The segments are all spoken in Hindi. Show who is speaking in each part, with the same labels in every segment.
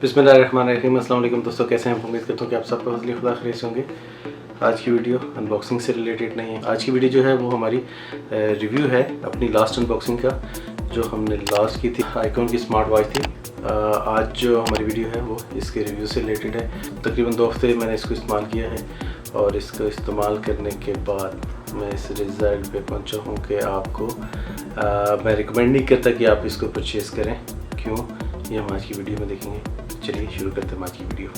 Speaker 1: बिस्मिल्लाहिर्रहमानिर्रहीम। अस्सलाम वालेकुम दोस्तों, कैसे हैं? उम्मीद करता हूँ कि आप सब फजल खुदा खैरियत से होंगे। आज की वीडियो अनबॉक्सिंग से रिलेटेड नहीं है। आज की वीडियो जो है वो हमारी रिव्यू है अपनी लास्ट अनबॉक्सिंग का, जो हमने लास्ट की थी आईकॉन की स्मार्ट वॉच थी। आज जो हमारी वीडियो है वो इसके रिव्यू से रिलेटेड है। तकरीबन 2 हफ्ते मैंने इसको इस्तेमाल किया है और इसको इस्तेमाल करने के बाद मैं इस रिज़ल्ट पे पहुंचा हूँ कि आपको मैं रिकमेंड नहीं करता कि आप इसको परचेज़ करें। क्यों, ये हम आज की वीडियो में देखेंगे। चलिए शुरू करते हैं आज की वीडियो।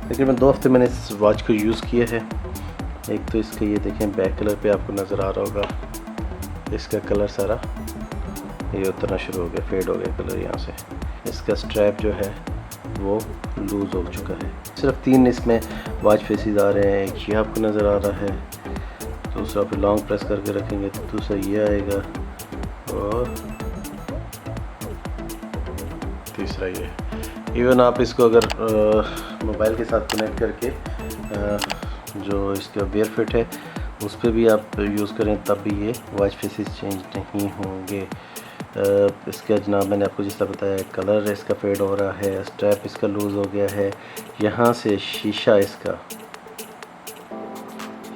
Speaker 1: तकरीबन 2 हफ्ते मैंने इस वॉच को यूज़ किया है। एक तो इसका ये देखें बैक कलर पे आपको नज़र आ रहा होगा, इसका कलर सारा ये उतरना शुरू हो गया, फेड हो गया कलर यहाँ से। इसका स्ट्रैप जो है वो लूज़ हो चुका है। सिर्फ 3 इसमें वॉच फेसेस आ रहे हैं। एक ये आपको नज़र आ रहा है, दूसरा फिर लॉन्ग प्रेस करके रखेंगे तो दूसरा ये आएगा और तीसरा ये। इवन आप इसको अगर मोबाइल के साथ कनेक्ट करके जो इसका वेयर फिट है उस पर भी आप यूज़ करें तब भी ये वॉच फेसेस चेंज नहीं होंगे। इसका जनाब मैंने आपको जिस तरह बताया, कलर इसका फेड हो रहा है, स्ट्रैप इसका लूज़ हो गया है। यहाँ से शीशा इसका,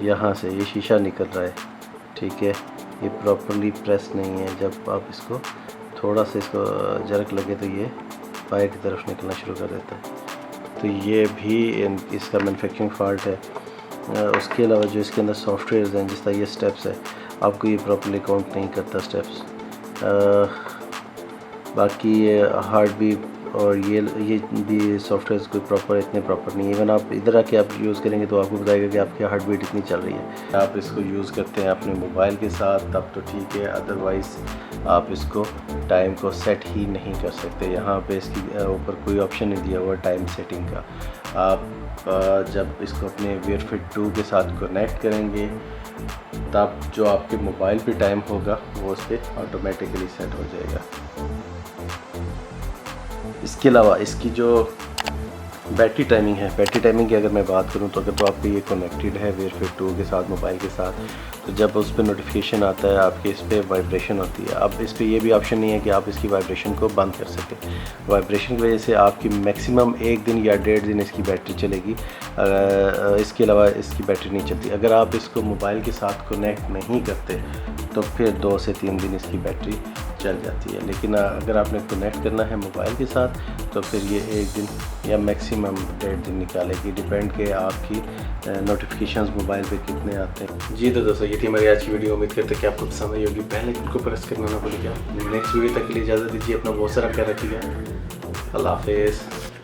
Speaker 1: यहाँ से ये शीशा निकल रहा है, ठीक है। ये प्रॉपरली प्रेस नहीं है। जब आप इसको थोड़ा सा इसको जरक लगे तो ये बाहर की तरफ निकलना शुरू कर देता है। तो ये भी इसका मैन्युफैक्चरिंग फॉल्ट है। उसके अलावा जो इसके अंदर सॉफ्टवेयर हैं, जिस तरह ये स्टेप्स है, आपको ये प्रॉपरली काउंट नहीं करता स्टेप्स। बाकी ये हार्ट बीट और ये भी सॉफ्टवेयर कोई प्रॉपर इतने प्रॉपर नहीं है। इवन आप इधर आके आप यूज़ करेंगे तो आपको बताएगा कि आपकी हार्ट बीट इतनी चल रही है। आप इसको यूज़ करते हैं अपने मोबाइल के साथ तब तो ठीक है, अदरवाइज़ आप इसको टाइम को सेट ही नहीं कर सकते। यहाँ पे इसकी ऊपर कोई ऑप्शन नहीं दिया हुआ टाइम सेटिंग का। आप जब इसको अपने वेयर फिट 2 के साथ कनेक्ट करेंगे तब जो आपके मोबाइल पे टाइम होगा वो उस पर ऑटोमेटिकली सेट हो जाएगा। इसके अलावा इसकी जो बैटरी टाइमिंग है, बैटरी टाइमिंग की अगर मैं बात करूं तो अगर तो आपके ये कनेक्टेड है वेयर फिट 2 के साथ मोबाइल के साथ, तो जब उस पर नोटिफिकेशन आता है आपके इस पर वाइब्रेशन होती है। अब इस पर ये भी ऑप्शन नहीं है कि आप इसकी वाइब्रेशन को बंद कर सकें। वाइब्रेशन की वजह से आपकी मैक्सिमम 1 दिन या 1.5 दिन इसकी बैटरी चलेगी। इसके अलावा इसकी बैटरी नहीं चलती। अगर आप इसको मोबाइल के साथ कनेक्ट नहीं करते तो फिर 2 से 3 दिन इसकी बैटरी चल जाती है। लेकिन अगर आपने कनेक्ट करना है मोबाइल के साथ तो फिर ये 1 दिन या मैक्सिमम 1.5 दिन निकालेगी, डिपेंड के आपकी नोटिफिकेशंस मोबाइल पे कितने आते हैं। जी तो दोस्तों, ये थी हमारी आज की वीडियो। उम्मीद करते हैं कि आपको पसंद आई होगी। पहले उनको प्रेस करना ना भूलिएगा। नेक्स्ट वीडियो तक के लिए इजाज़त दीजिए। अपना बहुत सारा ख्याल रखिएगा। अल्लाह हाफिज़।